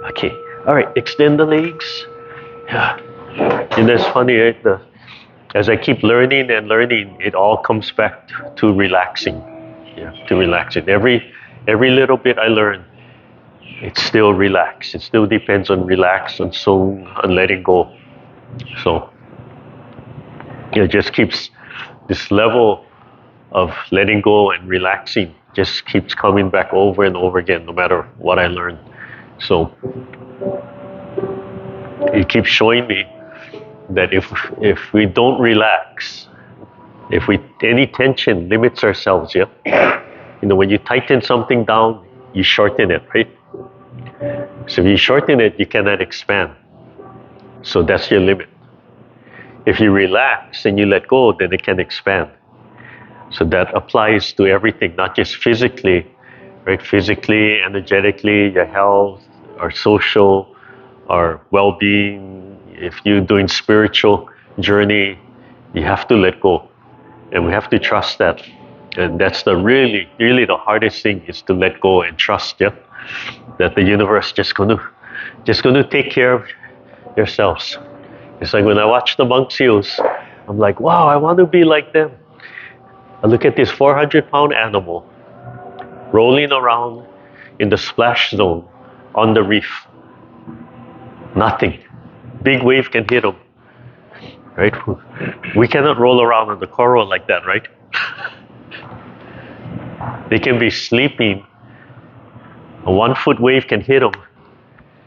Okay. All right. Extend the legs. Yeah. And that's funny, right? As I keep learning and learning, it all comes back to relaxing. Yeah, to relaxing. Every little bit I learn, it's still relax. It still depends on relax, on sung, on letting go. So it just keeps this level of letting go and relaxing just keeps coming back over and over again, no matter what I learn. So it keeps showing me that if we don't relax, if we any tension limits ourselves, yeah. You know, when you tighten something down, you shorten it, right? So if you shorten it, you cannot expand. So that's your limit. If you relax and you let go, then it can expand. So that applies to everything, not just physically, right? Physically, energetically, your health, our social, our well-being. If you're doing spiritual journey, you have to let go. And we have to trust that. And that's the really the hardest thing is to let go and trust, yeah? That the universe just gonna take care of yourselves. It's like when I watch the monk seals, I'm like, wow, I want to be like them. I look at this 400-pound animal rolling around in the splash zone on the reef. Nothing. Big wave can hit them, right? We cannot roll around on the coral like that, right? They can be sleeping, a 1-foot wave can hit them,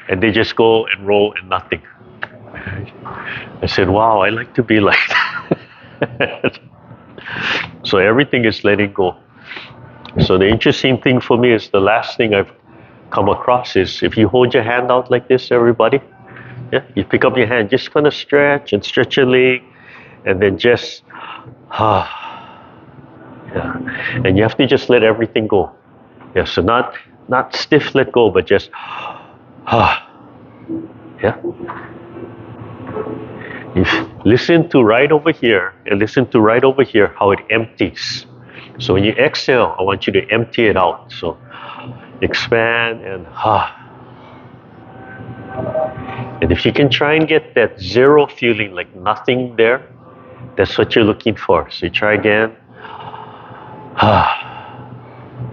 and they just go and roll and nothing. I said, wow, I like to be like that. So everything is letting go. So the interesting thing for me is the last thing I've come across is if you hold your hand out like this, everybody, yeah, you pick up your hand, just kind of stretch and stretch your leg, and then just, yeah. And you have to just let everything go. Yeah, so not stiff let go, but just, yeah. Listen to right over here and listen to right over here how it empties. So when you exhale, I want you to empty it out. So expand and And if you can try and get that zero feeling, like nothing there, that's what you're looking for. So you try again.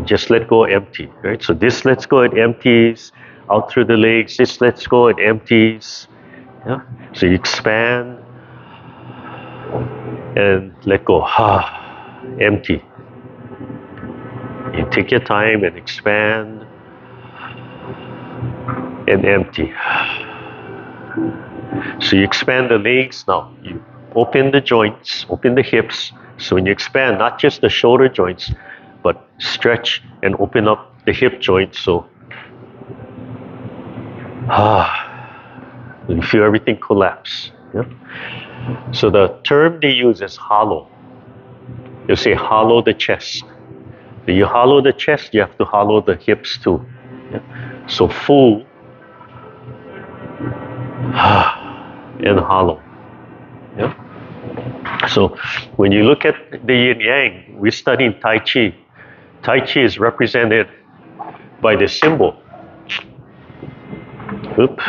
Just let go, empty, right? So this lets go, it empties out through the legs. This lets go, it empties. Yeah. So you expand and let go. Empty. You take your time and expand and empty. So you expand the legs now. You open the joints, open the hips. So when you expand, not just the shoulder joints, but stretch and open up the hip joints. So you feel everything collapse. Yeah? So the term they use is hollow. You say hollow the chest. When you hollow the chest, you have to hollow the hips too. Yeah? So full and hollow. Yeah? So when you look at the yin yang, we study Tai Chi. Tai Chi is represented by the symbol. Oops.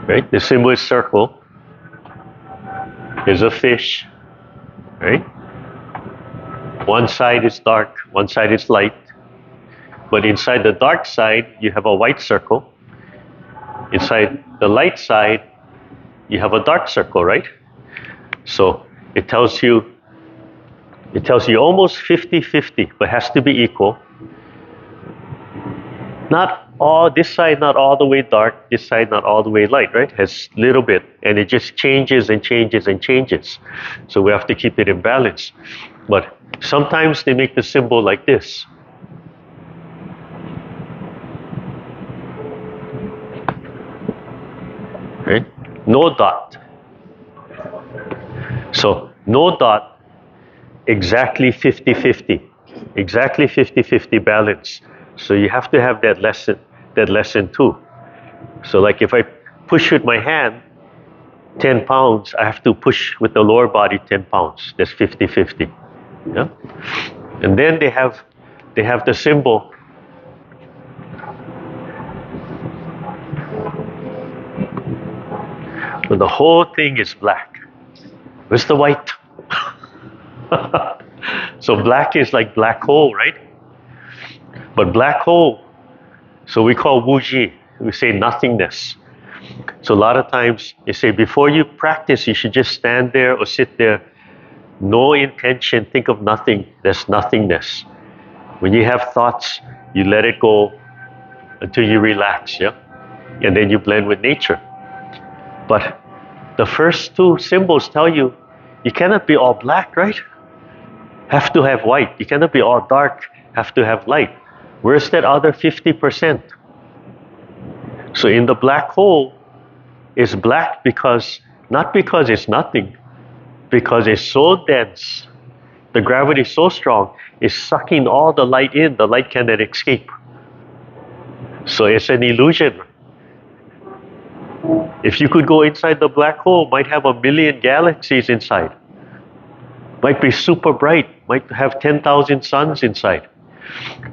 Right? The symbol is circle. There's a fish. Right? One side is dark, one side is light. But inside the dark side, you have a white circle. Inside the light side, you have a dark circle, right? So it tells you almost 50-50, but has to be equal. Not all, this side not all the way dark, this side not all the way light, right? Has a little bit, and it just changes and changes and changes. So we have to keep it in balance. But sometimes they make the symbol like this. Right? No dot. So no dot, exactly 50-50. Exactly 50-50 balance. So you have to have that lesson too. So like if I push with my hand 10 pounds, I have to push with the lower body 10 pounds. That's 50-50. Yeah? And then they have they have the symbol. But the whole thing is black. Where's the white? So black is like black hole, right? But black hole, so we call wuji. We say nothingness. So a lot of times you say before you practice, you should just stand there or sit there. No intention, think of nothing. That's nothingness. When you have thoughts, you let it go until you relax, yeah? And then you blend with nature. But the first two symbols tell you, you cannot be all black, right? Have to have white. You cannot be all dark, have to have light. Where's that other 50%? So in the black hole, it's black because, not because it's nothing, because it's so dense, the gravity is so strong, it's sucking all the light in, the light cannot escape. So it's an illusion. If you could go inside the black hole, might have 1,000,000 galaxies inside. Might be super bright, might have 10,000 suns inside.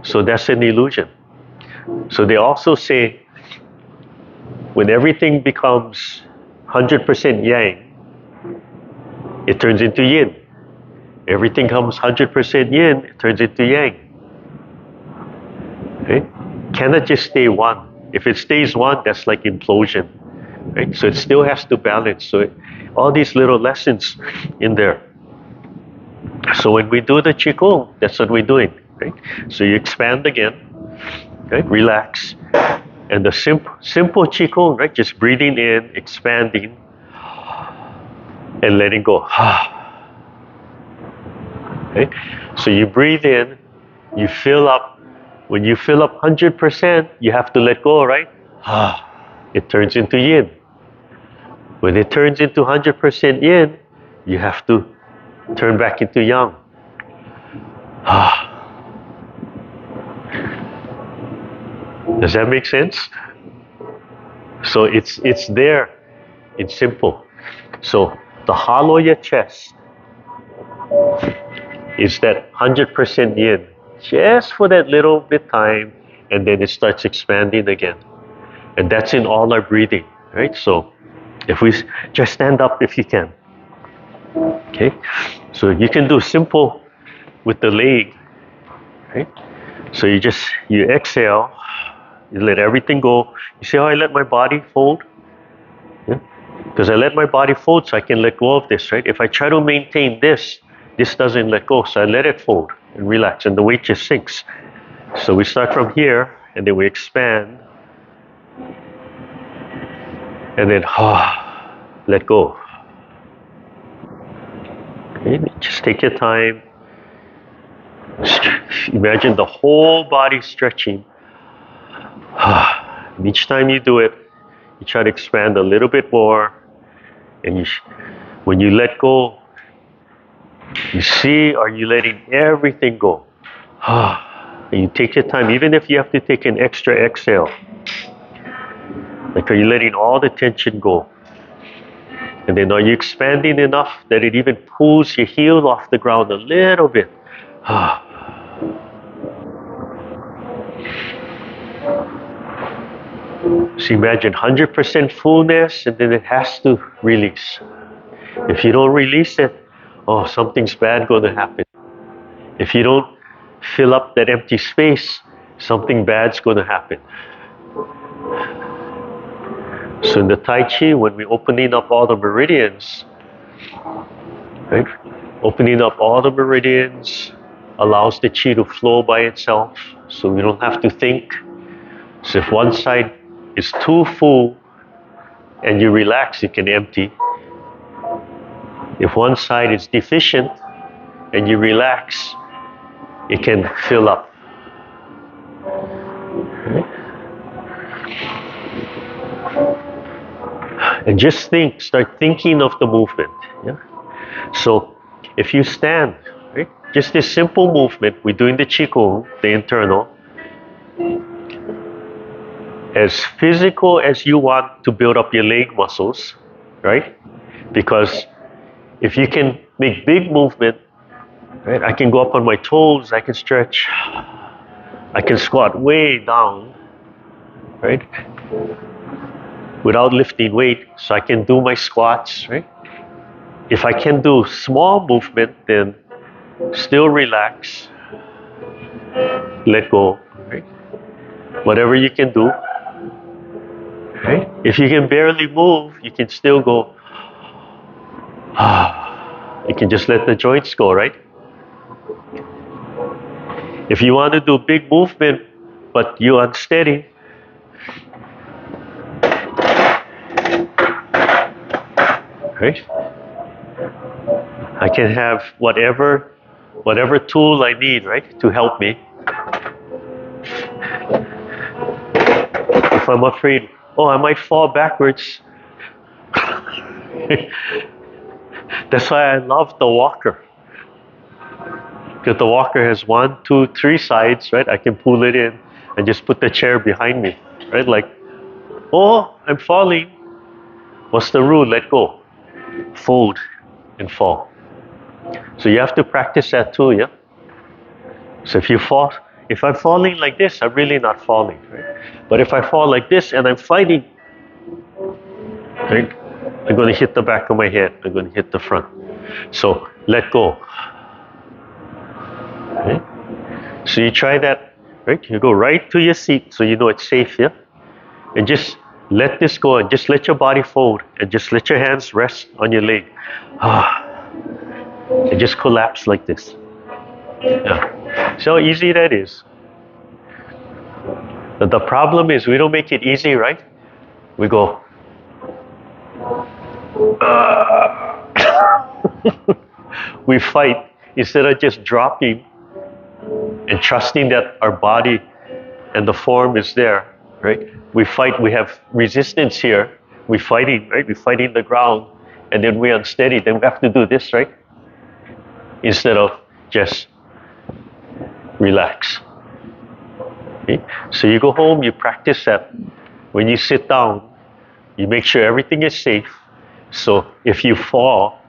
So that's an illusion. So they also say, when everything becomes 100% yang, it turns into yin. Everything comes 100% yin, it turns into yang. Okay? Cannot just stay one. If it stays one, that's like implosion. Right? So it still has to balance. So all these little lessons in there. So when we do the Qigong, that's what we're doing. Right? So you expand again, right? Relax. And the simple Qigong, right? Just breathing in, expanding, and letting go. Okay? So you breathe in, you fill up. When you fill up 100%, you have to let go, right? It turns into yin. When it turns into 100% yin, you have to turn back into yang. Does that make sense? So it's there. It's simple. So the hollow of your chest is that 100% yin, just for that little bit time, and then it starts expanding again. And that's in all our breathing, right? So if we just stand up if you can. Okay? So you can do simple with the leg, right? So you exhale, you let everything go. You see how I let my body fold? Yeah? Because I let my body fold so I can let go of this, right? If I try to maintain this, this doesn't let go. So I let it fold and relax, and the weight just sinks. So we start from here, and then we expand. And then let go. Okay? Just take your time. Imagine the whole body stretching. And each time you do it, you try to expand a little bit more. And when you let go, you see, are you letting everything go? And you take your time, even if you have to take an extra exhale. Like, are you letting all the tension go? And then are you expanding enough that it even pulls your heel off the ground a little bit? So imagine 100% fullness, and then it has to release. If you don't release it, something's bad going to happen. If you don't fill up that empty space, something bad's going to happen. So in the Tai Chi, when we're opening up all the meridians, right? Opening up all the meridians allows the Qi to flow by itself, so we don't have to think. So if one side is too full and you relax, it can empty. If one side is deficient and you relax, it can fill up. Right? And just start thinking of the movement. Yeah? So if you stand, right? Just this simple movement, we're doing the Qigong, the internal, as physical as you want to build up your leg muscles, right? Because if you can make big movement, right? I can go up on my toes, I can stretch. I can squat way down, right? Without lifting weight, so I can do my squats, right? If I can do small movement, then still relax, let go, right? Whatever you can do, right? If you can barely move, you can still go. You can just let the joints go, right? If you want to do big movement, but you're unsteady, right? I can have whatever tool I need, right, to help me. If I'm afraid, oh, I might fall backwards. That's why I love the walker. Because the walker has 1, 2, 3 sides, right? I can pull it in and just put the chair behind me, right? Like, oh, I'm falling. What's the rule? Let go. Fold and fall. So you have to practice that too, yeah? So if I'm falling like this, I'm really not falling, right? But if I fall like this and I'm fighting, right? I'm going to hit the back of my head. I'm going to hit the front. So let go. Right? So you try that, right? You go right to your seat so you know it's safe, yeah? And just let this go and just let your body fold and just let your hands rest on your leg. And just collapse like this. Yeah. So easy that is. But the problem is we don't make it easy, right? We go. We fight instead of just dropping and trusting that our body and the form is there, right? We fight, we have resistance here. We're fighting, right? We're fighting the ground and then we're unsteady. Then we have to do this, right? Instead of just relax. Okay? So you go home, you practice that. When you sit down, you make sure everything is safe. So if you fall,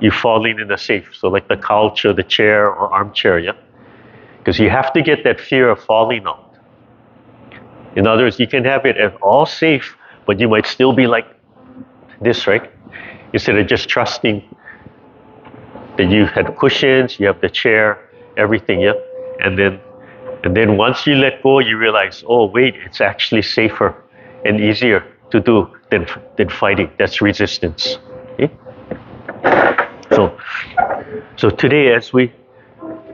you're falling in a safe. So like the couch or the chair or armchair, yeah? Because you have to get that fear of falling out. In other words, you can have it all safe, but you might still be like this, right? Instead of just trusting that you had cushions, you have the chair, everything, yeah? And then once you let go, you realize, oh wait, it's actually safer and easier to do than fighting. That's resistance. Okay? So today as we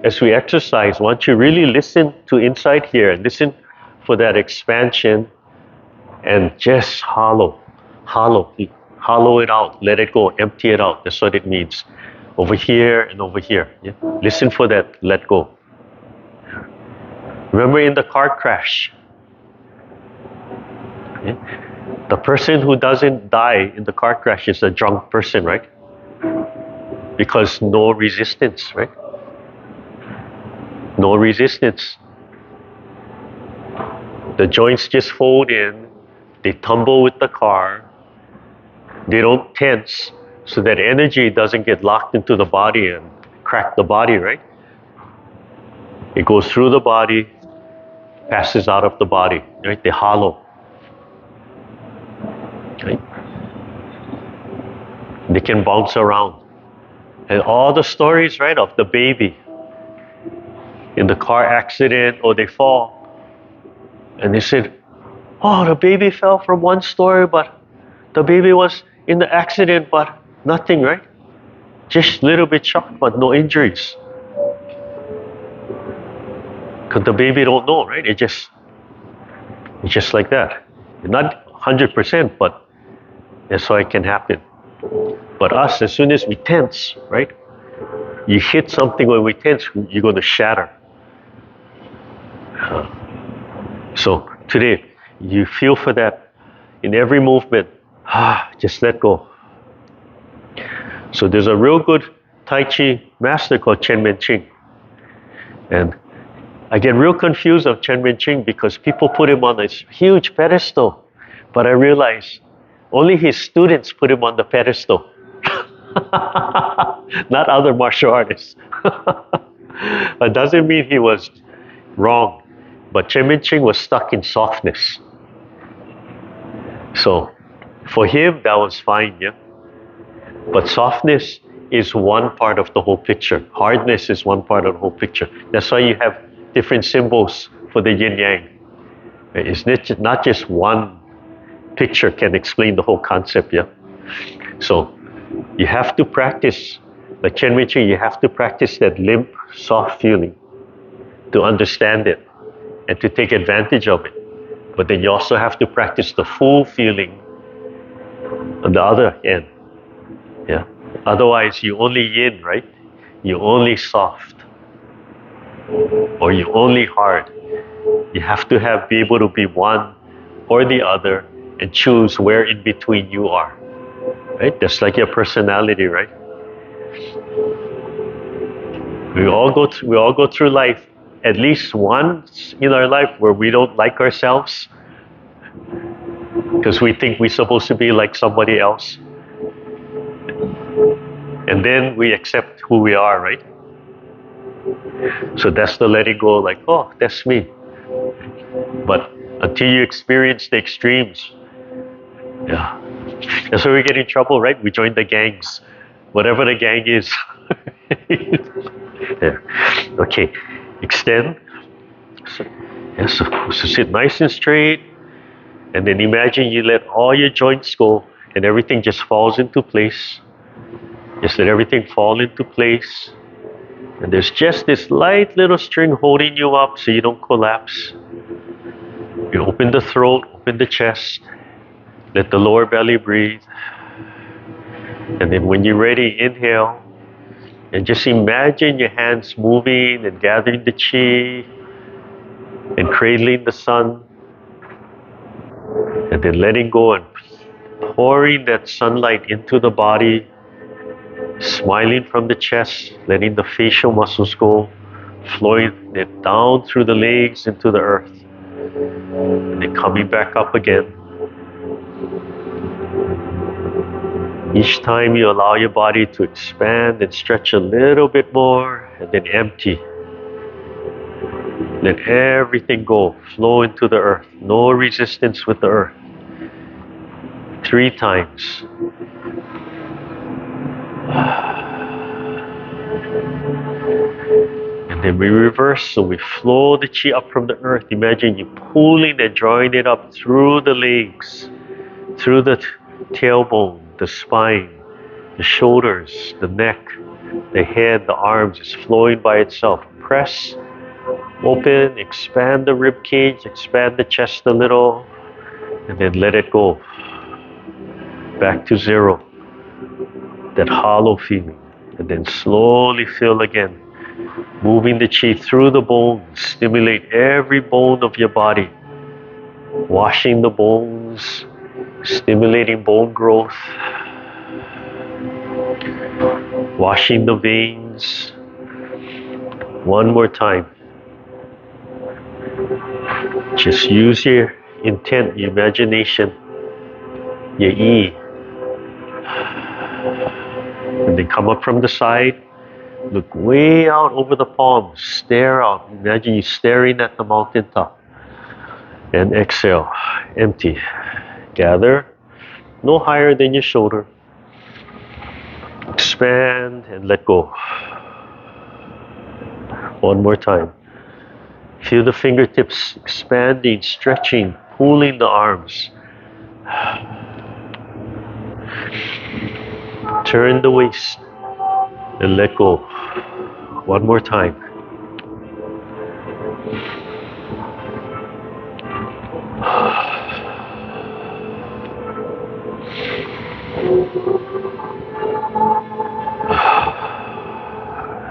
exercise, once you really listen to inside here and listen for that expansion and just hollow it out, let it go, empty it out. That's what it means. Over here and over here. Yeah? Listen for that, let go. Remember in the car crash, yeah? The person who doesn't die in the car crash is a drunk person, right? Because no resistance, right? No resistance. The joints just fold in, they tumble with the car, they don't tense so that energy doesn't get locked into the body and crack the body, right? It goes through the body, passes out of the body, right? They hollow. Right? They can bounce around. And all the stories, right, of the baby in the car accident or they fall. And they said, oh, the baby fell from one story, but the baby was in the accident, but nothing, right? Just a little bit shocked, but no injuries. Because the baby don't know, right? It's just like that. Not 100%, but that's why it can happen. But us, as soon as we tense, right? You hit something when we tense, you're going to shatter. So today, you feel for that in every movement. Just let go. So there's a real good Tai Chi master called Chen Menqing. And I get real confused of Chen Menqing because people put him on this huge pedestal. But I realize only his students put him on the pedestal. Not other martial artists. It doesn't mean he was Wrong. But Chenminching was stuck in softness. So for him, that was fine, yeah? But softness is one part of the whole picture. Hardness is one part of the whole picture. That's why you have different symbols for the yin-yang. It's not just one picture can explain the whole concept, yeah? So you have to practice, like Chenminching, you have to practice that limp, soft feeling to understand it and to take advantage of it. But then you also have to practice the full feeling on the other end. Yeah. Otherwise, you only yin, right? You only soft, or you only hard. You have to be able to be one or the other and choose where in between you are. Right? That's like your personality, right? We all go through life at least once in our life where we don't like ourselves because we think we're supposed to be like somebody else. And then we accept who we are, right? So that's the letting go, like, oh, that's me. But until you experience the extremes, yeah. That's why we get in trouble, right? We join the gangs, whatever the gang is. Yeah. Okay, extend. So sit nice and straight, and then imagine you let all your joints go, and everything just falls into place. Just let everything fall into place. And there's just this light little string holding you up so you don't collapse. You open the throat, open the chest, let the lower belly breathe. And then when you're ready, inhale. And just imagine your hands moving and gathering the chi and cradling the sun. And then letting go and pouring that sunlight into the body. Smiling from the chest, letting the facial muscles go, flowing it down through the legs into the earth, and then coming back up again. Each time you allow your body to expand and stretch a little bit more, and then empty. Let everything go, flow into the earth, no resistance with the earth. 3 times. And then we reverse, so we flow the chi up from the earth. Imagine you pulling and drawing it up through the legs, through the tailbone, the spine, the shoulders, the neck, the head, the arms. It's flowing by itself. Press, open, expand the rib cage, expand the chest a little, and then let it go. Back to 0. That hollow feeling. And then slowly fill again. Moving the chi through the bones. Stimulate every bone of your body. Washing the bones. Stimulating bone growth. Washing the veins. One more time. Just use your intent, your imagination, your yi. And then come up from the side. Look way out over the palms. Stare out. Imagine you staring at the mountaintop. And exhale. Empty. Gather. No higher than your shoulder. Expand and let go. One more time. Feel the fingertips expanding, stretching, pulling the arms. Turn the waist and let go. One more time.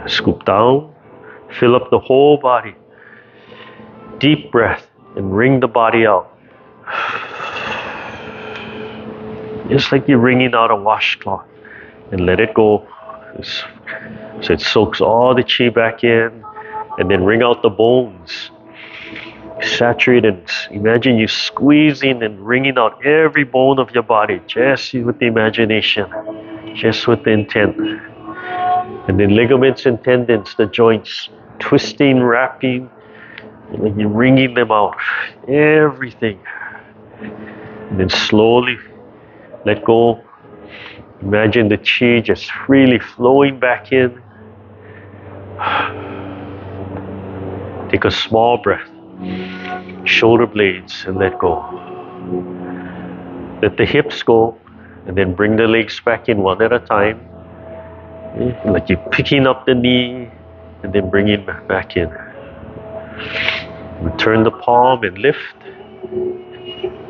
Scoop down, fill up the whole body. Deep breath and wring the body out. Just like you're wringing out a washcloth. And let it go. So it soaks all the chi back in. And then wring out the bones. Saturate and imagine you squeezing and wringing out every bone of your body. Just with the imagination. Just with the intent. And then ligaments and tendons, the joints. Twisting, wrapping. Like you're wringing them out, everything. And then slowly let go. Imagine the chi just freely flowing back in. Take a small breath. Shoulder blades and let go. Let the hips go and then bring the legs back in one at a time. Like you're picking up the knee and then bringing it back in. Turn the palm and lift.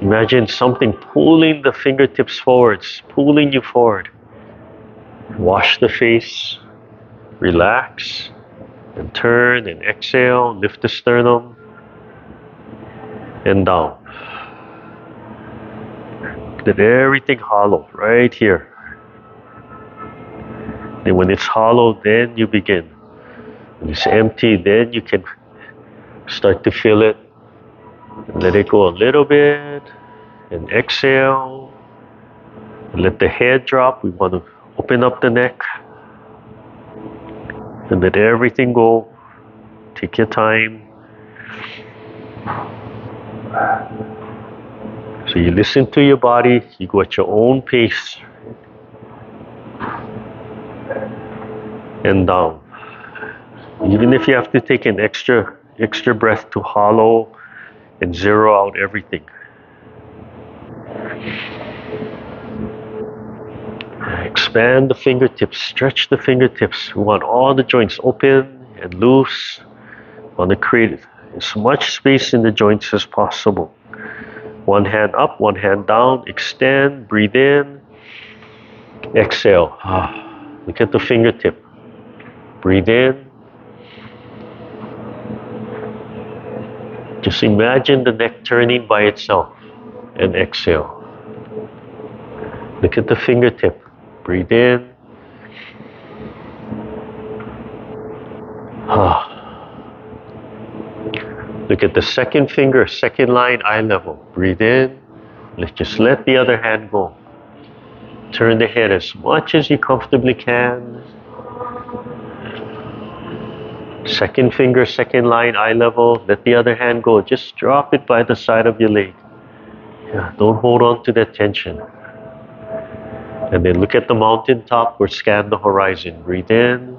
Imagine something pulling the fingertips forwards, pulling you forward. Wash the face, relax, and turn and exhale, lift the sternum, and down. Let everything hollow right here. Then when it's hollow, then you begin. When it's empty, then you can start to feel it. Let it go a little bit, and exhale. And let the head drop. We want to open up the neck. And let everything go. Take your time. So you listen to your body, you go at your own pace. And down. Even if you have to take an extra breath to hollow and zero out everything. Expand the fingertips, stretch the fingertips. We want all the joints open and loose. We want to create as much space in the joints as possible. One hand up, one hand down, extend, breathe in, exhale. Look at the fingertip. Breathe in. Just imagine the neck turning by itself and exhale. Look at the fingertip. Breathe in. Look at the second finger, second line, eye level. Breathe in. Just let the other hand go. Turn the head as much as you comfortably can. Second finger, second line, eye level. Let the other hand go. Just drop it by the side of your leg. Yeah, don't hold on to that tension. And then look at the mountaintop or scan the horizon. Breathe in.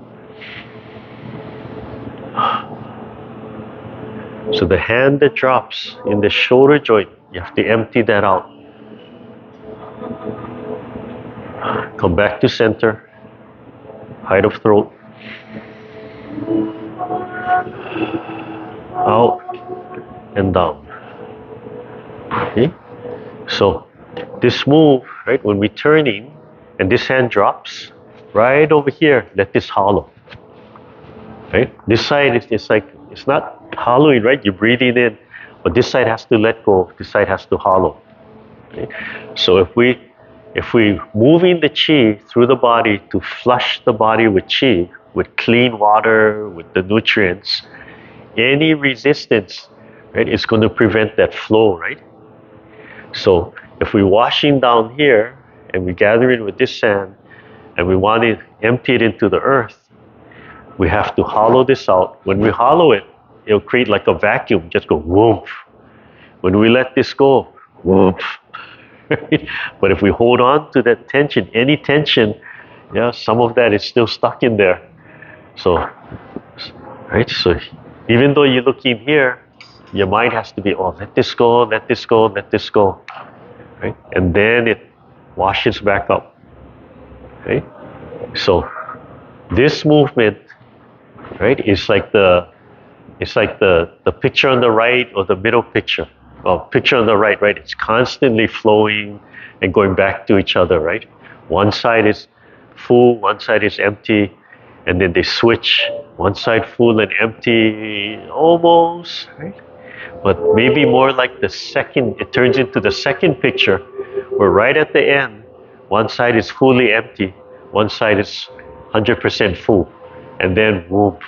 So the hand that drops in the shoulder joint, you have to empty that out. Come back to center. Height of throat. Out and down. Okay? So this move, right, when we're turning and this hand drops, right over here, let this hollow. Right? This side is like, it's not hollowing, right? You're breathing in, but this side has to let go, this side has to hollow. Okay? So if we moving the chi through the body to flush the body with chi, with clean water, with the nutrients, any resistance, right, is going to prevent that flow, right? So if we're washing down here and we gather it with this sand and we want to empty it into the earth, we have to hollow this out. When we hollow it, it'll create like a vacuum, just go whoomp. When we let this go, whoomp. But if we hold on to that tension, any tension, yeah, some of that is still stuck in there. So, right, so even though you're looking here, your mind has to be, oh, let this go, let this go, let this go, right? And then it washes back up, right? So this movement, right, is like the picture on the right or the middle picture. Well, picture on the right, right? It's constantly flowing and going back to each other, right? One side is full, one side is empty, and then they switch. One side full and empty, almost, right? But maybe more like the second, it turns into the second picture, where right at the end, one side is fully empty, one side is 100% full, and then whoop.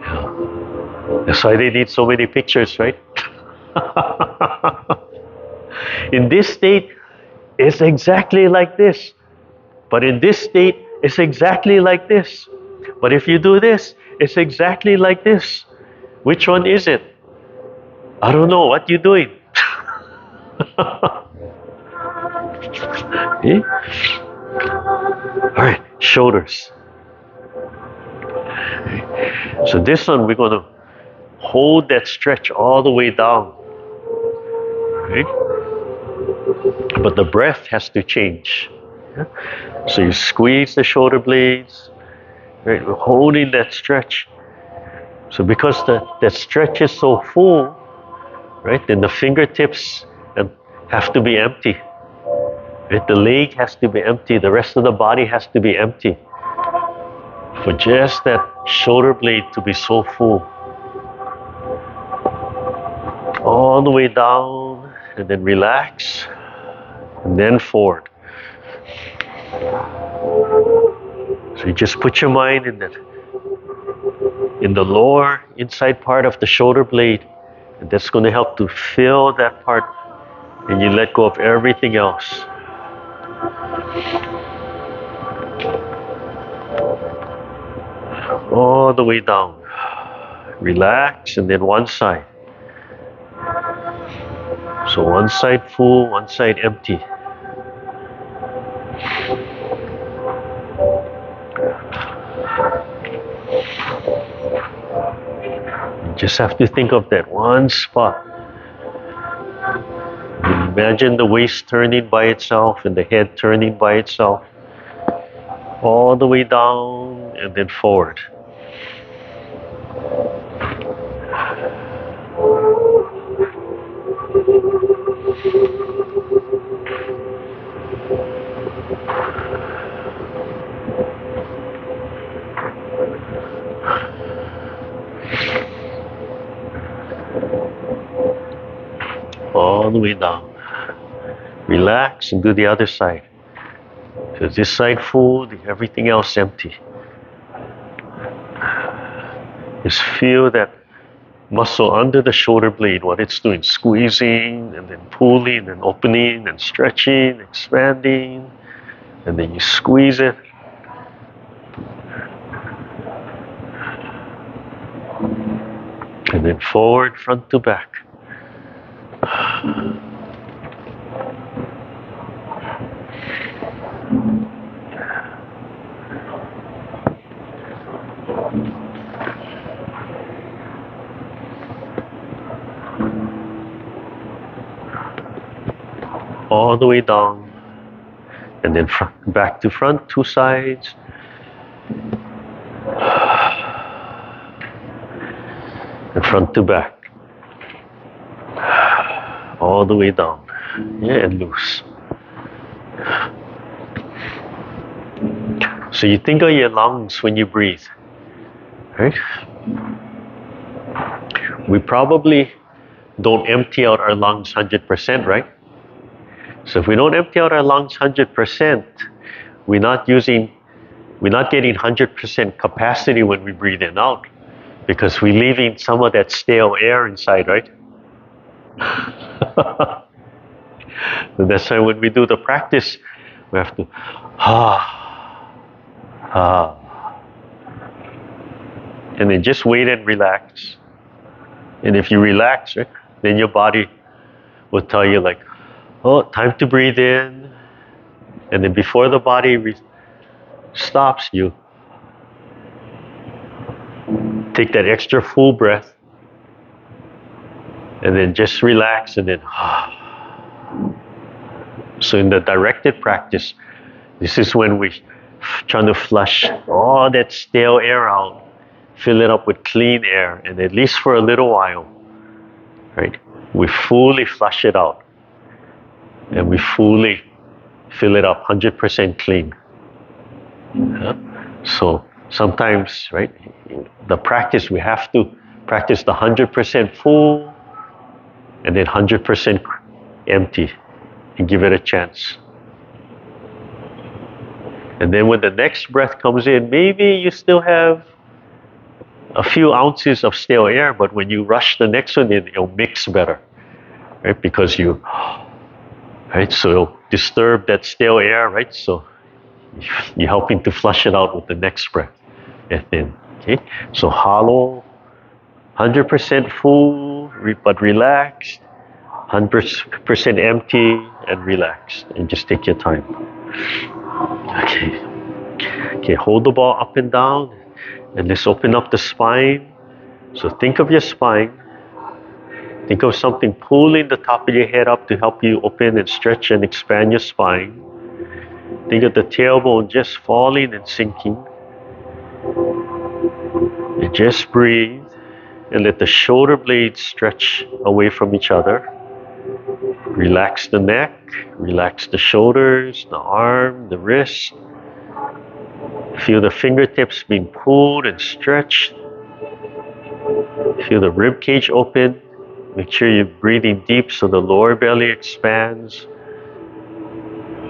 Yeah. That's why they need so many pictures, right? In this state, it's exactly like this. But in this state, it's exactly like this. But if you do this, it's exactly like this. Which one is it? I don't know, what you doing? Okay. All right, shoulders. So this one, we're going to hold that stretch all the way down. Right? But the breath has to change. Yeah? So you squeeze the shoulder blades. Right? We're holding that stretch. So because that stretch is so full, right, then the fingertips have to be empty. Right? The leg has to be empty. The rest of the body has to be empty. For just that shoulder blade to be so full. All the way down, and then relax, and then forward. So you just put your mind in the lower inside part of the shoulder blade, and that's going to help to fill that part, and you let go of everything else. All the way down. Relax, and then one side. So one side full, one side empty. You just have to think of that one spot. Imagine the waist turning by itself and the head turning by itself. All the way down and then forward. All the way down. Relax and do the other side. So this side full, everything else empty. Just feel that muscle under the shoulder blade, what it's doing, squeezing and then pulling and opening and stretching, expanding, and then you squeeze it. And then forward, front to back. All the way down, and then back to front, two sides. And front to back. All the way down. Yeah, and loose. So you think of your lungs when you breathe, right? We probably don't empty out our lungs 100%, right? So if we don't empty out our lungs 100%, we're not getting 100% capacity when we breathe in out, because we're leaving some of that stale air inside, right? So that's why when we do the practice, we have to and then just wait and relax. And if you relax, right, then your body will tell you like, oh, time to breathe in. And then before the body stops, you take that extra full breath and then just relax and then So in the directed practice, this is when we're trying to flush all that stale air out, fill it up with clean air, and at least for a little while, right, we fully flush it out and we fully fill it up 100% clean. Yeah? So sometimes, right, the practice, we have to practice the 100% full and then 100% empty and give it a chance. And then when the next breath comes in, maybe you still have a few ounces of stale air, but when you rush the next one in, it'll mix better, right? Because right, so it'll disturb that stale air, right? So you're helping to flush it out with the next breath. And then, okay, so hollow, 100% full, but relaxed, 100% empty and relaxed. And just take your time. Okay. Okay, hold the ball up and down. And let's open up the spine. So think of your spine. Think of something pulling the top of your head up to help you open and stretch and expand your spine. Think of the tailbone just falling and sinking. And just breathe and let the shoulder blades stretch away from each other. Relax the neck, relax the shoulders, the arm, the wrist. Feel the fingertips being pulled and stretched. Feel the rib cage open. Make sure you're breathing deep so the lower belly expands.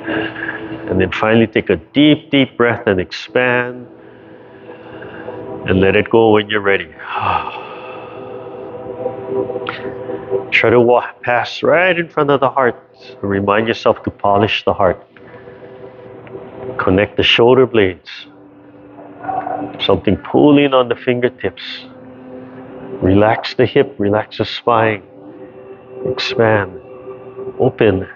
And then finally take a deep, deep breath and expand. And let it go when you're ready. Try to walk past right in front of the heart. Remind yourself to polish the heart. Connect the shoulder blades. Something pulling on the fingertips. Relax the hip, relax the spine. Expand. Open.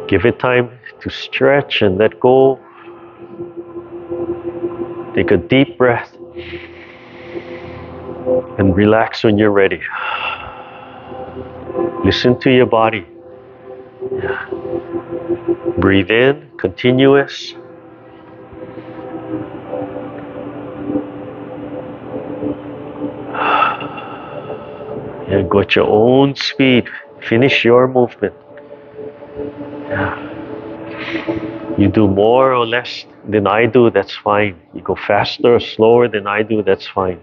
Give it time to stretch and let go. Take a deep breath. And relax when you're ready. Listen to your body. Breathe in, continuous. And go at your own speed. Finish your movement. You do more or less than I do, that's fine. You go faster or slower than I do, that's fine.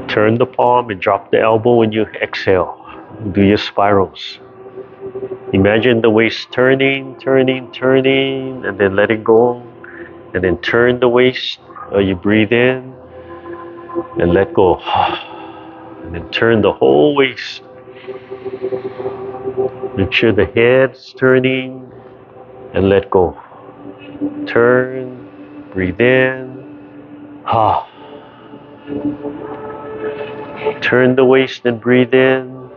Turn the palm and drop the elbow when you exhale. Do your spirals. Imagine the waist turning, turning, turning, and then letting go. And then turn the waist, or you breathe in and let go. And then turn the whole waist. Make sure the head's turning and let go. Turn, breathe in. Turn the waist and breathe in.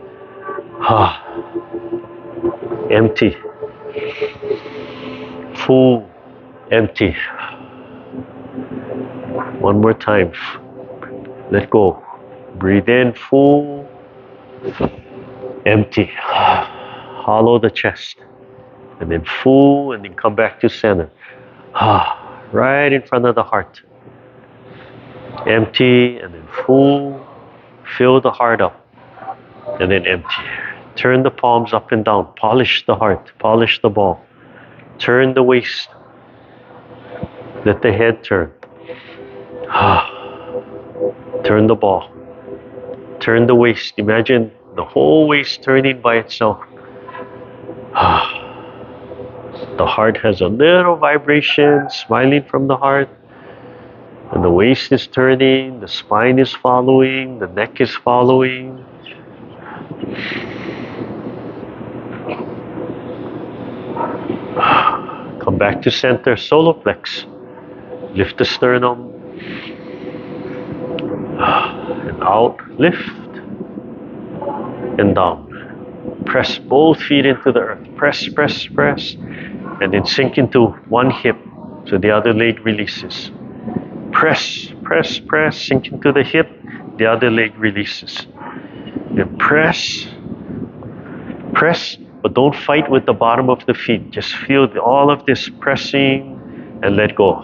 Empty. Full. Empty. One more time. Let go. Breathe in, full. Empty. Hollow the chest. And then full, and then come back to center. Right in front of the heart. Empty, and then full. Fill the heart up. And then empty. Turn the palms up and down. Polish the heart. Polish the ball. Turn the waist. Let the head turn. Turn the ball. Turn the waist. Imagine the whole waist turning by itself. The heart has a little vibration, smiling from the heart. And the waist is turning, the spine is following, the neck is following. Come back to center, solar flex. Lift the sternum. And out, lift. And down. Press both feet into the earth. Press, press, press. And then sink into one hip so the other leg releases. Press, press, press. Sink into the hip. The other leg releases. Then press. Press, but don't fight with the bottom of the feet. Just feel all of this pressing and let go.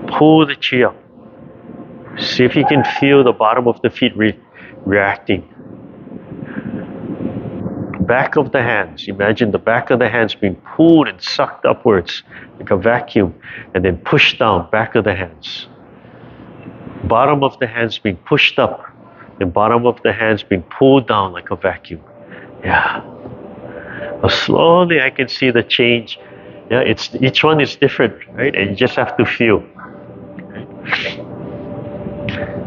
Pull the chi up. See if you can feel the bottom of the feet reacting. Back of the hands. Imagine the back of the hands being pulled and sucked upwards like a vacuum, and then pushed down, back of the hands. Bottom of the hands being pushed up, and bottom of the hands being pulled down like a vacuum. Yeah. But slowly I can see the change Yeah, it's each one is different, right? And you just have to feel.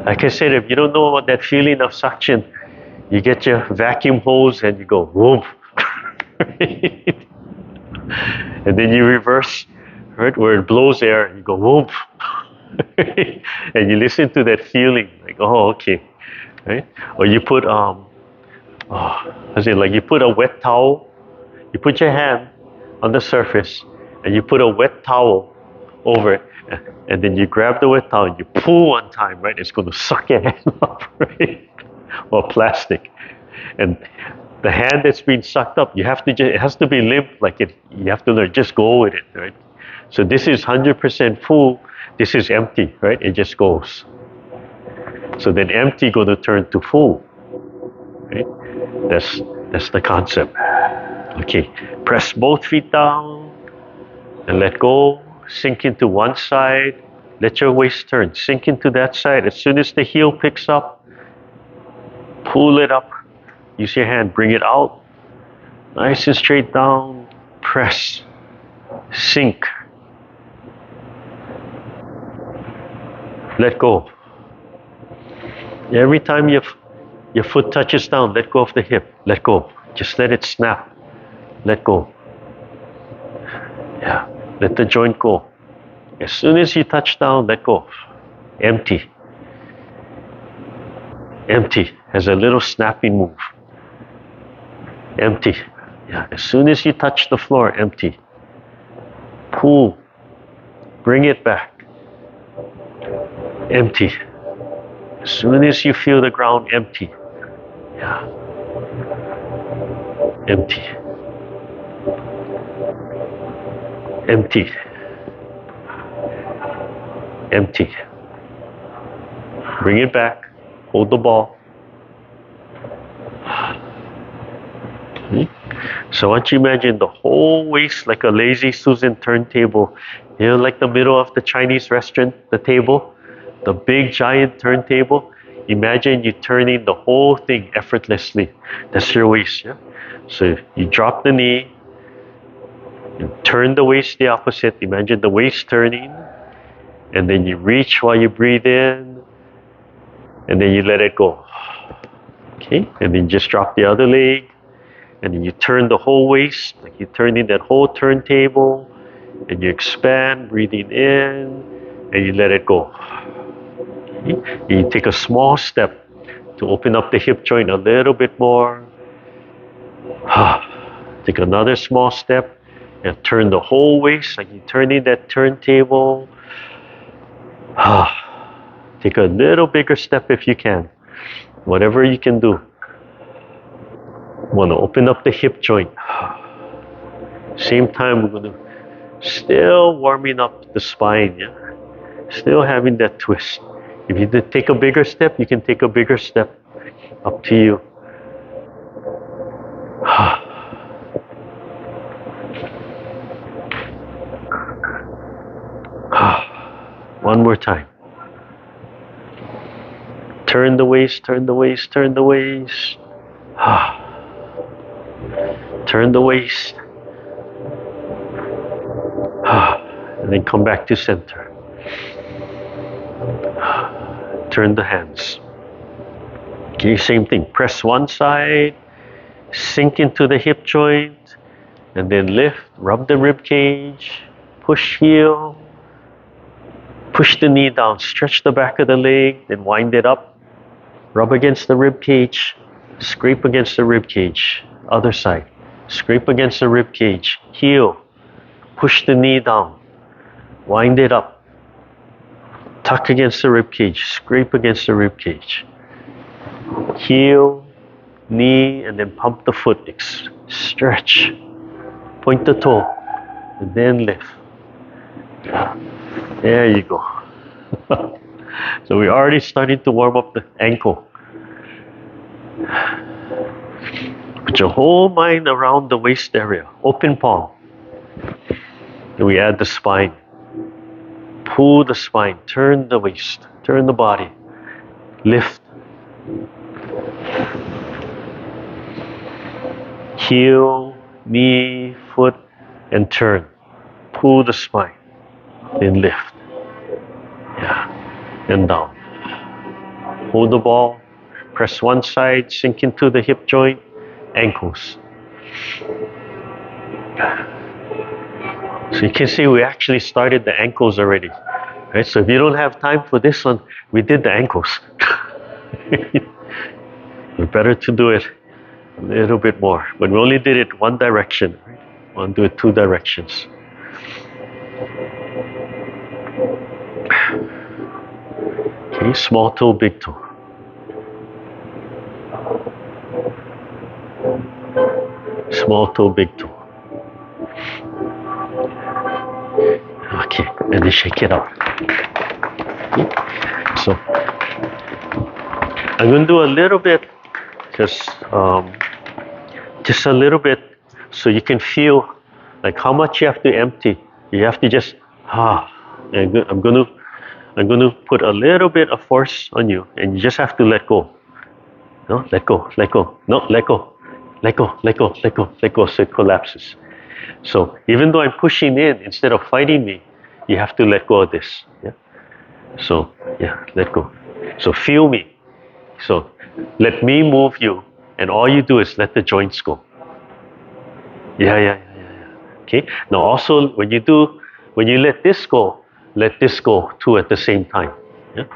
Like I said, if you don't know about that feeling of suction, you get your vacuum hose and you go whoop, and then you reverse, right? Where it blows air, you go whoop, and you listen to that feeling, like, oh, okay, right? Or you put like you put a wet towel, you put your hand on the surface, and you put a wet towel over it, and then you grab the wet towel and you pull one time, right? It's going to suck your hand up, right? Or plastic, and the hand that's being sucked up, you have to it has to be limp, like it. You have to learn, just go with it, right? So this is 100% full. This is empty, right? It just goes. So then empty going to turn to full, right? That's the concept. Okay, press both feet down and let go. Sink into one side. Let your waist turn. Sink into that side. As soon as the heel picks up, pull it up. Use your hand. Bring it out. Nice and straight down. Press. Sink. Let go. Every time your foot touches down, let go of the hip. Let go. Just let it snap. Let go. Yeah. Let the joint go. As soon as you touch down, let go. Empty. Empty. Has a little snapping move. Empty. Yeah. As soon as you touch the floor, empty. Pull. Bring it back. Empty. As soon as you feel the ground, empty. Yeah. Empty. Empty. Empty. Bring it back. Hold the ball. So once you imagine the whole waist like a lazy Susan turntable, you know, like the middle of the Chinese restaurant, the table, the big giant turntable. Imagine you turning the whole thing effortlessly. That's your waist, yeah? So you drop the knee, you turn the waist the opposite. Imagine the waist turning, and then you reach while you breathe in, and then you let it go. Okay, and then just drop the other leg, and then you turn the whole waist, like you're turning that whole turntable, and you expand, breathing in, and you let it go. Okay? You take a small step to open up the hip joint a little bit more. Take another small step and turn the whole waist, like you're turning that turntable. Take a little bigger step if you can. Whatever you can do. Want to open up the hip joint. Same time, we're going to still warming up the spine. Yeah? Still having that twist. If you did take a bigger step, you can take a bigger step. Up to you. One more time. Turn the waist, turn the waist, turn the waist. Turn the waist. And then come back to center. Turn the hands. Okay, same thing. Press one side, sink into the hip joint, and then lift, rub the rib cage, push heel, push the knee down, stretch the back of the leg, then wind it up, rub against the rib cage, scrape against the rib cage. Other side. Scrape against the rib cage, heel, push the knee down, wind it up, tuck against the rib cage, scrape against the rib cage. Heel, knee, and then pump the foot. Stretch. Point the toe. And then lift. There you go. So we're already starting to warm up the ankle. Put your whole mind around the waist area. Open palm. And we add the spine. Pull the spine. Turn the waist. Turn the body. Lift. Heel, knee, foot, and turn. pull the spine. Then lift. Yeah. And down. Hold the ball. Press one side, sink into the hip joint, ankles. So you can see we actually started the ankles already. Right? So if you don't have time for this one, we did the ankles. We're better to do it a little bit more. But we only did it one direction. Right? We want to do it two directions. Okay, small toe, big toe. Small toe, big toe. Okay, and then shake it out. Okay. So I'm going to do a little bit, just a little bit, so you can feel like how much you have to empty. You have to just and I'm going to put a little bit of force on you, and you just have to let go. No, let go, let go. No, let go, let go, let go, let go, let go. So it collapses. So even though I'm pushing in, instead of fighting me, you have to let go of this. Yeah. So yeah, let go. So feel me. So let me move you, and all you do is let the joints go. Yeah. Okay. Now also when you let this go too at the same time. Yeah.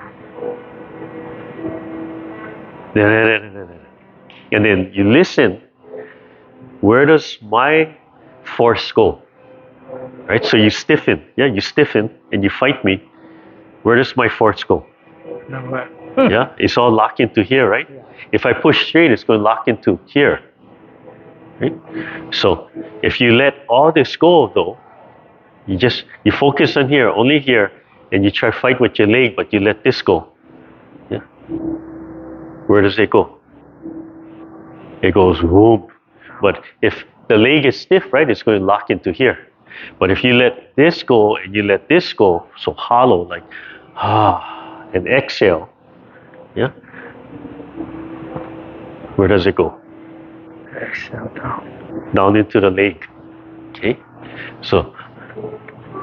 And then you listen. Where does my force go? Right? So you stiffen. Yeah, you stiffen and you fight me. Where does my force go? Nowhere. Yeah, it's all locked into here, right? Yeah. If I push straight, it's going to lock into here. Right? So if you let all this go though, you focus on here, only here, and you try to fight with your leg, but you let this go. Yeah. Where does it go? It goes whoop. But if the leg is stiff, right, it's going to lock into here. But if you let this go and you let this go, so hollow, like and exhale, yeah. Where does it go? Exhale down. Down into the leg. Okay. So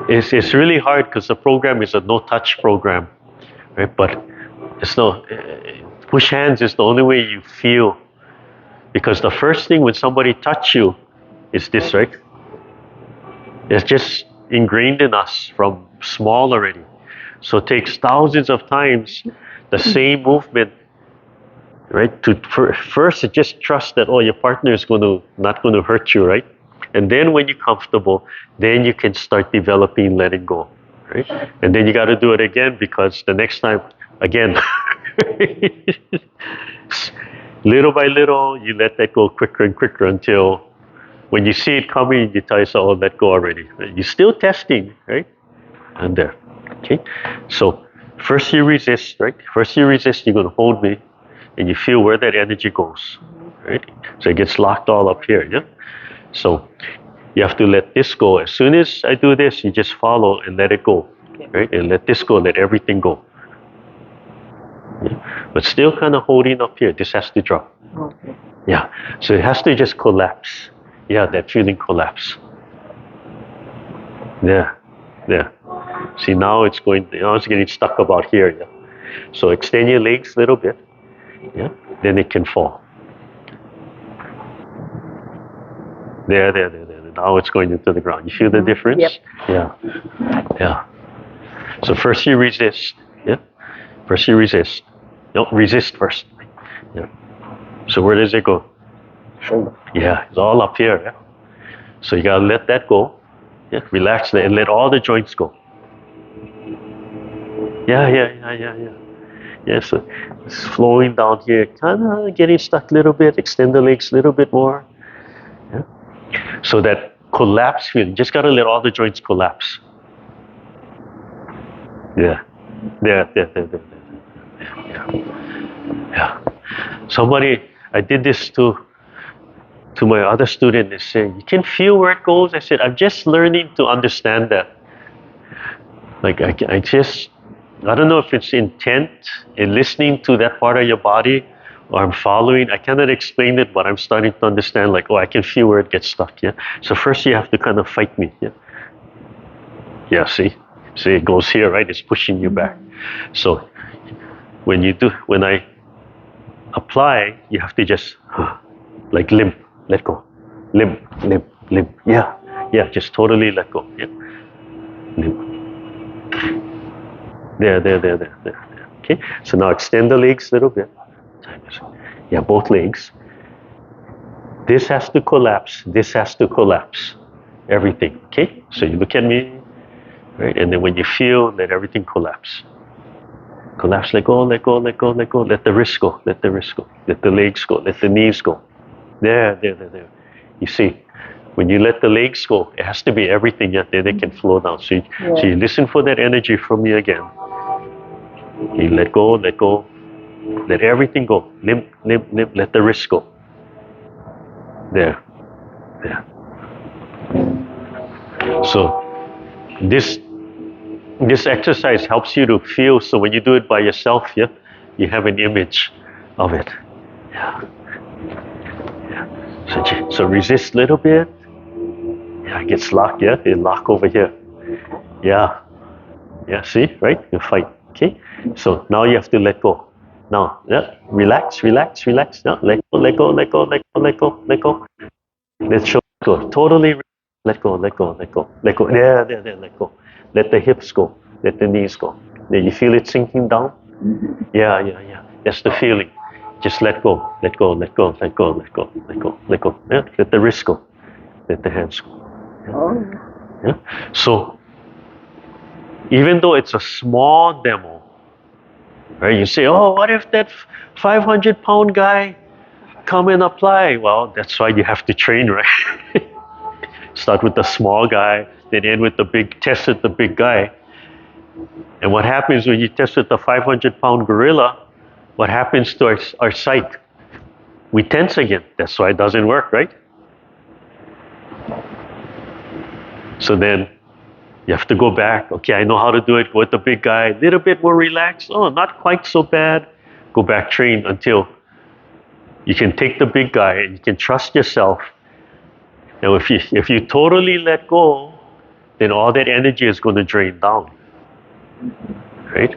it's really hard because the program is a no-touch program, right? But it's no push hands is the only way you feel, because the first thing when somebody touch you is this, right? It's just ingrained in us from small already. So it takes thousands of times the same movement, right? First, just trust that your partner is not going to hurt you, right? And then when you're comfortable, then you can start developing letting go, right? And then you got to do it again, because the next time, again, little by little, you let that go quicker and quicker until when you see it coming, you tell yourself, let go already. You're still testing, right? And there. Okay? So first you resist, right? First you resist, you're going to hold me, and you feel where that energy goes, right? So it gets locked all up here, yeah? So you have to let this go. As soon as I do this, you just follow and let it go, right? And let this go, let everything go. Yeah? But still kind of holding up here. This has to drop. Okay. Yeah. So it has to just collapse. Yeah, that feeling collapse. Yeah. See, now it's getting stuck about here. Yeah. So extend your legs a little bit. Yeah. Then it can fall. There. Now it's going into the ground. You feel the difference? Yep. Yeah. So first you resist. Yeah. First you resist. No, resist first. Yeah. So where does it go? Shoulder. Yeah, it's all up here. Yeah. So you gotta let that go. Yeah. Relax and let all the joints go. Yeah. Yeah, so it's flowing down here, kind of getting stuck a little bit. Extend the legs a little bit more. Yeah. So that collapse feeling, just gotta let all the joints collapse. Yeah. Somebody, I did this to my other student. They say, you can feel where it goes. I said, I'm just learning to understand that. Like I don't know if it's intent in listening to that part of your body, or I'm following. I cannot explain it, but I'm starting to understand, like, I can feel where it gets stuck. Yeah. So first you have to kind of fight me. Yeah. Yeah, see, it goes here, right? It's pushing you back. So when I apply, you have to just like limp, let go, limp, limp, limp. Yeah, just totally let go. Yeah, limp. There. Okay. So now extend the legs a little bit. Yeah, both legs. This has to collapse. This has to collapse. Everything. Okay. So you look at me, right? And then when you feel, let everything collapse. Collapse, let go, let go, let go, let go. Let the wrist go, let the wrist go. Let the legs go, let the knees go. There. You see, when you let the legs go, it has to be everything, yeah, then they can flow down. So you listen for that energy from me again. You let go, let everything go. Limp, limp, limp, let the wrist go. There. So this exercise helps you to feel, so when you do it by yourself, yeah, you have an image of it. Yeah. So resist a little bit. Yeah, it gets locked, yeah? It lock over here. Yeah, see, right? You fight, okay? So now you have to let go. Now, yeah, relax. Now, let go. Let shoulder go. Totally let go. Yeah, there, let go. Let the hips go. Let the knees go. Yeah, you feel it sinking down? Yeah. That's the feeling. Just let go. Let go. Yeah, let the wrist go. Let the hands go. Yeah. So, even though it's a small demo, right? You say, oh, what if that 500-pound guy come and apply? Well, that's why you have to train, right? Start with the small guy, then end with the big, test with the big guy. And what happens when you test with the 500-pound gorilla? What happens to our sight? We tense again. That's why it doesn't work, right? So then you have to go back. Okay, I know how to do it with the big guy. A little bit more relaxed. Oh, not quite so bad. Go back, train until you can take the big guy and you can trust yourself. Now, if you totally let go, then all that energy is going to drain down, right?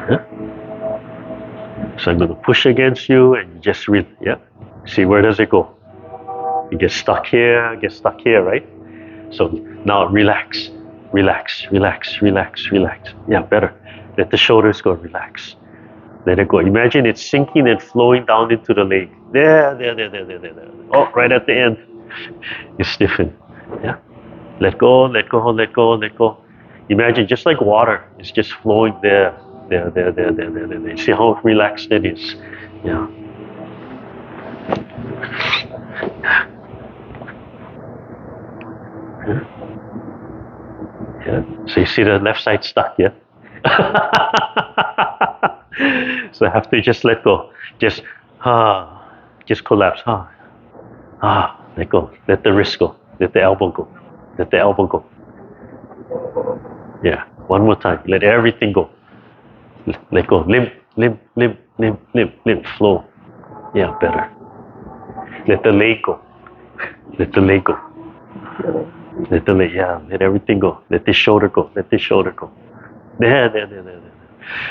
Yeah. So I'm going to push against you and you just see where does it go? You get stuck here, right? So now relax. Yeah, better. Let the shoulders go, relax. Let it go. Imagine it's sinking and flowing down into the leg. There. Oh, right at the end. You stiffen. Yeah. Let go. Imagine just like water. It's just flowing there. You see how relaxed it is. Yeah. Yeah. So you see the left side stuck, yeah? So I have to just let go. Just collapse. Let go. Let the wrist go. Let the elbow go. Yeah. One more time. Let everything go. Let go. Limp. Flow. Yeah, better. Let the leg go. Let everything go. Let the shoulder go. There.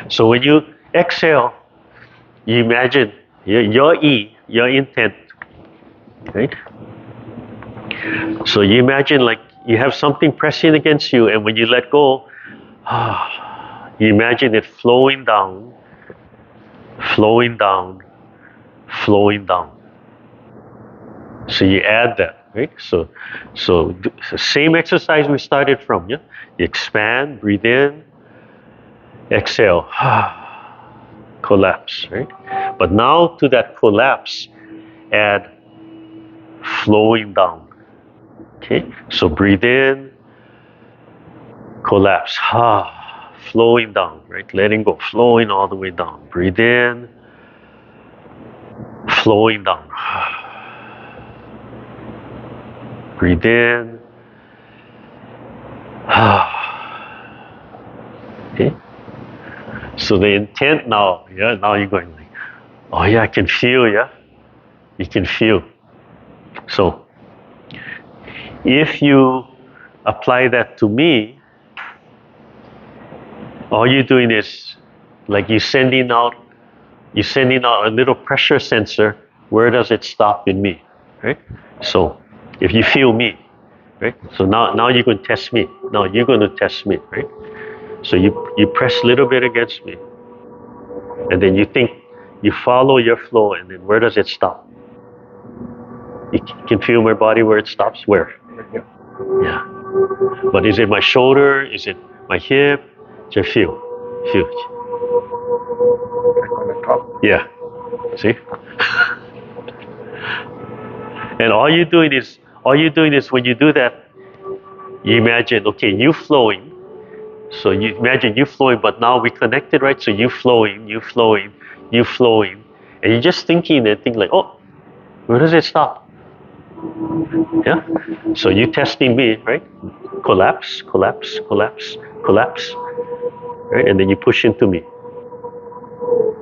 So when you exhale, you imagine your intent, right? So you imagine like you have something pressing against you, and when you let go, you imagine it flowing down. So you add that, right? So the same exercise we started from, yeah? You expand, breathe in, exhale, collapse, right? But now to that collapse, add flowing down. Okay, so breathe in, collapse, flowing down, right? Letting go, flowing all the way down. Breathe in, flowing down. Breathe in. Okay. So the intent now, now you're going like, oh yeah, I can feel, yeah? You can feel. So if you apply that to me, all you're doing is like you're sending out a little pressure sensor. Where does it stop in me, right? So if you feel me, right? So now you're going to test me. Now you're going to test me, right? So you press a little bit against me, and then you think you follow your flow, and then where does it stop? You can feel my body where it stops. Where? Yeah. But is it my shoulder? Is it my hip? Just feel. Like on the top. Yeah. See? And all you're doing is when you do that, you imagine, okay, you flowing. So you imagine you flowing, but now we connected, right? So you flowing, and you're just thinking and think like, oh, where does it stop? Yeah. So you testing me, right? Collapse, collapse, collapse, collapse, right? And then you push into me.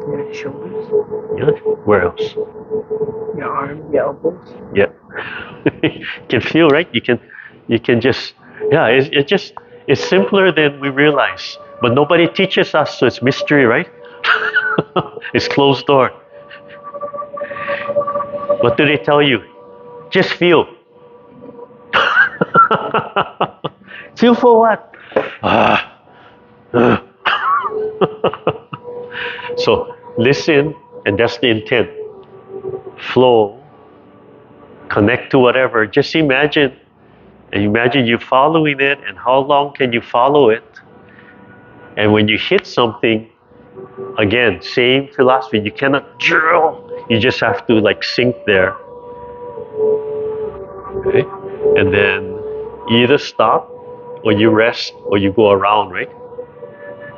Your shoulders. Yeah. Where else? Your arm, your elbows. Yeah. You can feel, right? You can just, yeah, it's simpler than we realize. But nobody teaches us, so it's mystery, right? It's closed door. What do they tell you? Just feel. Feel for what? So listen, and that's the intent. Flow, connect to whatever. Just imagine you following it, and how long can you follow it? And when you hit something, again, same philosophy. You cannot drill. You just have to like sink there. Okay? And then either stop, or you rest, or you go around, right?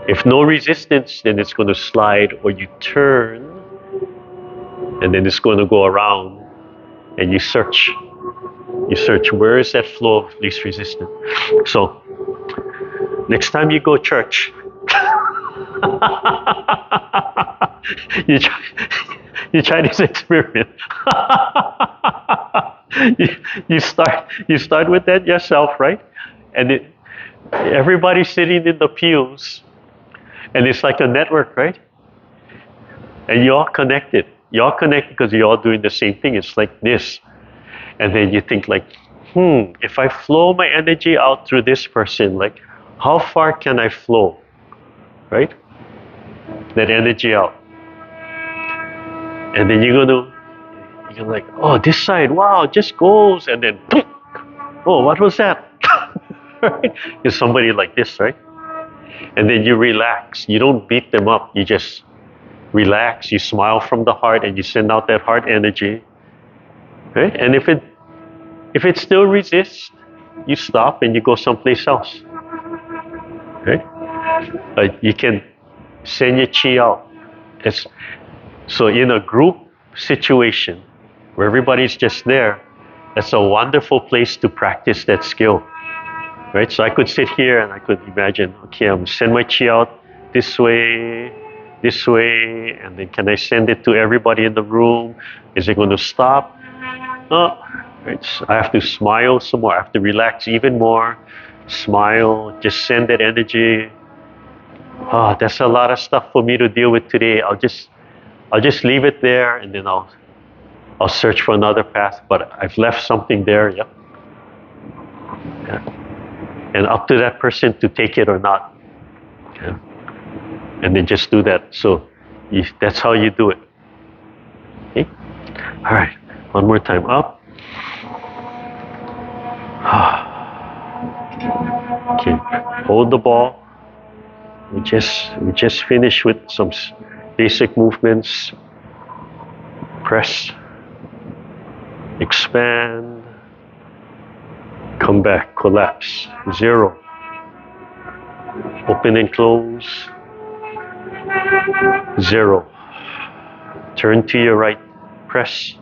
If no resistance, then it's going to slide, or you turn, and then it's going to go around, and you search. You search, where is that flow of least resistance? So, next time you go church, you try this experiment. you start with that yourself, right? And everybody's sitting in the pews, and it's like a network, right? And you're all connected. You're all connected because you're all doing the same thing. It's like this. And then you think like, if I flow my energy out through this person, like, how far can I flow, right? That energy out. And then you're like, oh, this side, wow, it just goes. And then, oh, what was that? Right? It's somebody like this, right? And then you relax. You don't beat them up. You just relax. You smile from the heart, and you send out that heart energy. Right? And if it still resists, you stop and you go someplace else. Right? You can send your chi out. So in a group situation where everybody's just there, that's a wonderful place to practice that skill. Right? So I could sit here and I could imagine, okay, I'm send my chi out this way, and then can I send it to everybody in the room? Is it going to stop? No. Right? So I have to smile some more. I have to relax even more. Smile. Just send that energy. That's a lot of stuff for me to deal with today. I'll just leave it there, and then I'll search for another path. But I've left something there. Yeah. And up to that person to take it or not. Yeah. And then just do that. So that's how you do it. Okay? All right. One more time. Up. Okay. Hold the ball. We just finished with some basic movements. Press. Expand. Come back. Collapse. 0. Open and close. 0. Turn to your right. Press.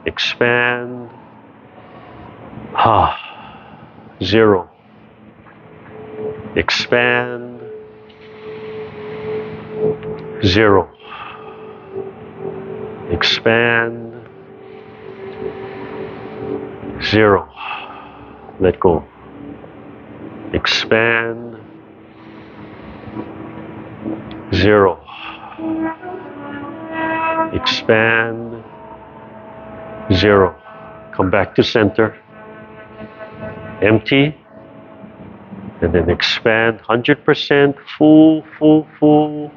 Expand. 0. Expand. 0. Expand. 0. Let go. Expand. 0. Expand. 0. Come back to center. Empty. And then expand 100%, full, full, full.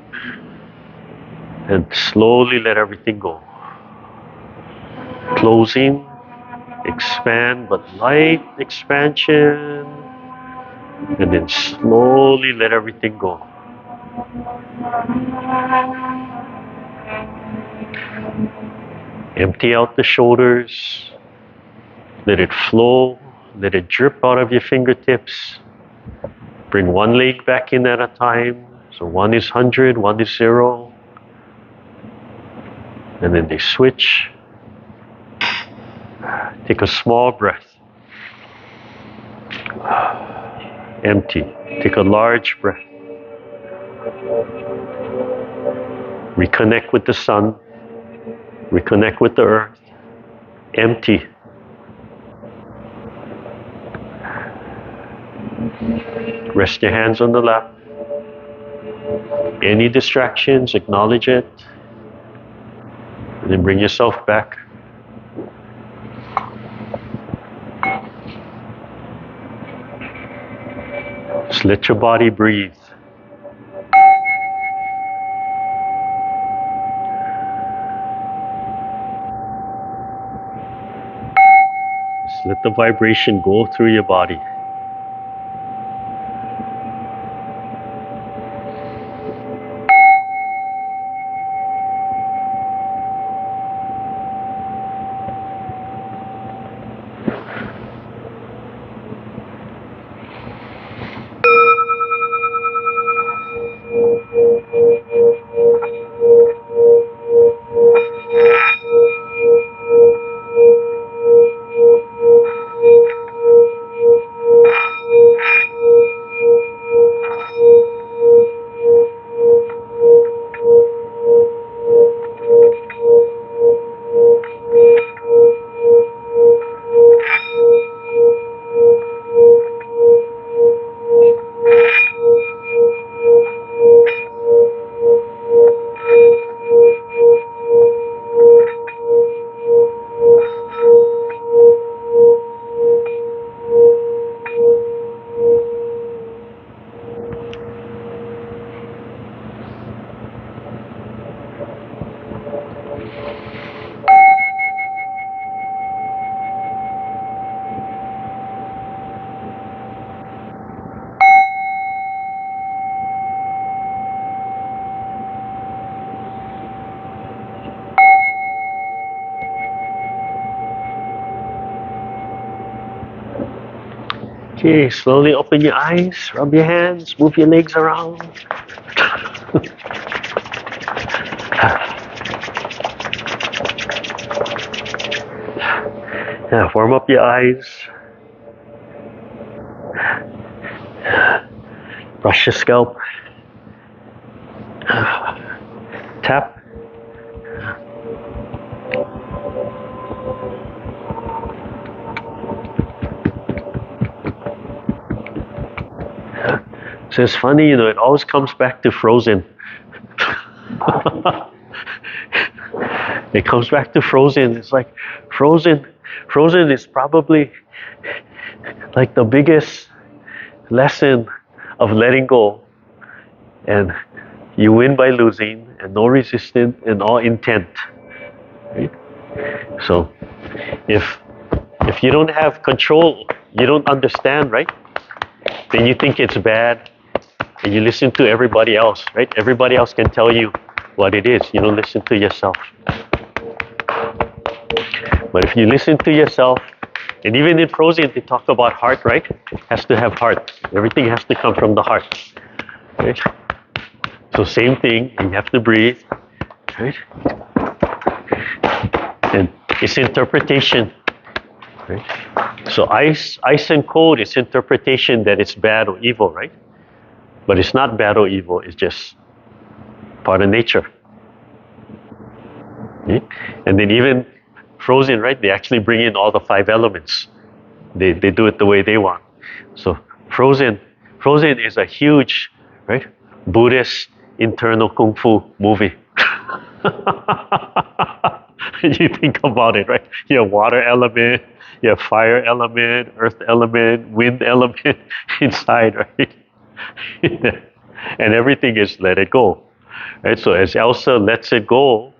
And slowly let everything go. Closing. Expand, but light expansion. And then slowly let everything go. Empty out the shoulders. Let it flow. Let it drip out of your fingertips. Bring one leg back in at a time. So one is 100, one is 0. And then they switch. Take a small breath. Empty. Take a large breath. Reconnect with the sun. Reconnect with the earth. Empty. Rest your hands on the lap. Any distractions, acknowledge it. And then bring yourself back. Just let your body breathe. Just let the vibration go through your body. Okay, slowly open your eyes, rub your hands, move your legs around. Yeah, warm up your eyes. Brush your scalp. Tap. So it's funny, it always comes back to frozen. It comes back to frozen. It's like frozen is probably like the biggest lesson of letting go. And you win by losing, and no resistance and all intent. Right? So if you don't have control, you don't understand, right? Then you think it's bad. And you listen to everybody else, right? Everybody else can tell you what it is. You don't listen to yourself. But if you listen to yourself, and even in frozen, they talk about heart, right? Has to have heart. Everything has to come from the heart, right? So same thing, you have to breathe, right? And it's interpretation, right? So ice and cold is interpretation that it's bad or evil, right? But it's not bad or evil, it's just part of nature. Okay? And then even frozen, right? They actually bring in all the 5 elements. They do it the way they want. So Frozen is a huge, right, Buddhist internal kung fu movie. You think about it, right? You have water element, you have fire element, earth element, wind element inside, right? And everything is let it go. Right? So as Elsa lets it go,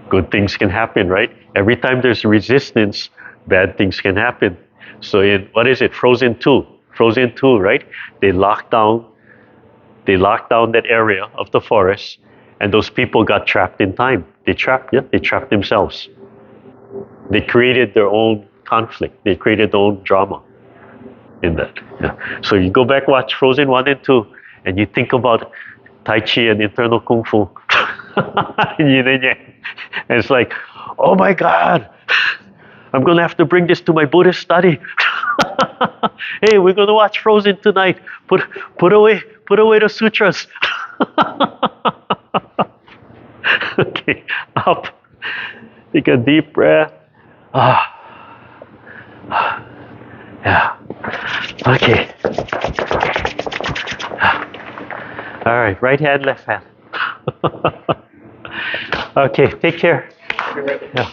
good things can happen, right? Every time there's resistance, bad things can happen. So in what is it? Frozen 2. Frozen 2, right? They locked down that area of the forest, and those people got trapped in time. They trapped themselves. They created their own conflict. They created their own drama in that. Yeah. So you go back, watch Frozen 1 and 2, and you think about Tai Chi and internal Kung Fu. Yin and Yang. And it's like, oh my God, I'm going to have to bring this to my Buddhist study. Hey, we're going to watch Frozen tonight. Put away the sutras. Okay, up. Take a deep breath. Yeah. Okay. All right, right hand, left hand. Okay, take care. You're ready. Yeah.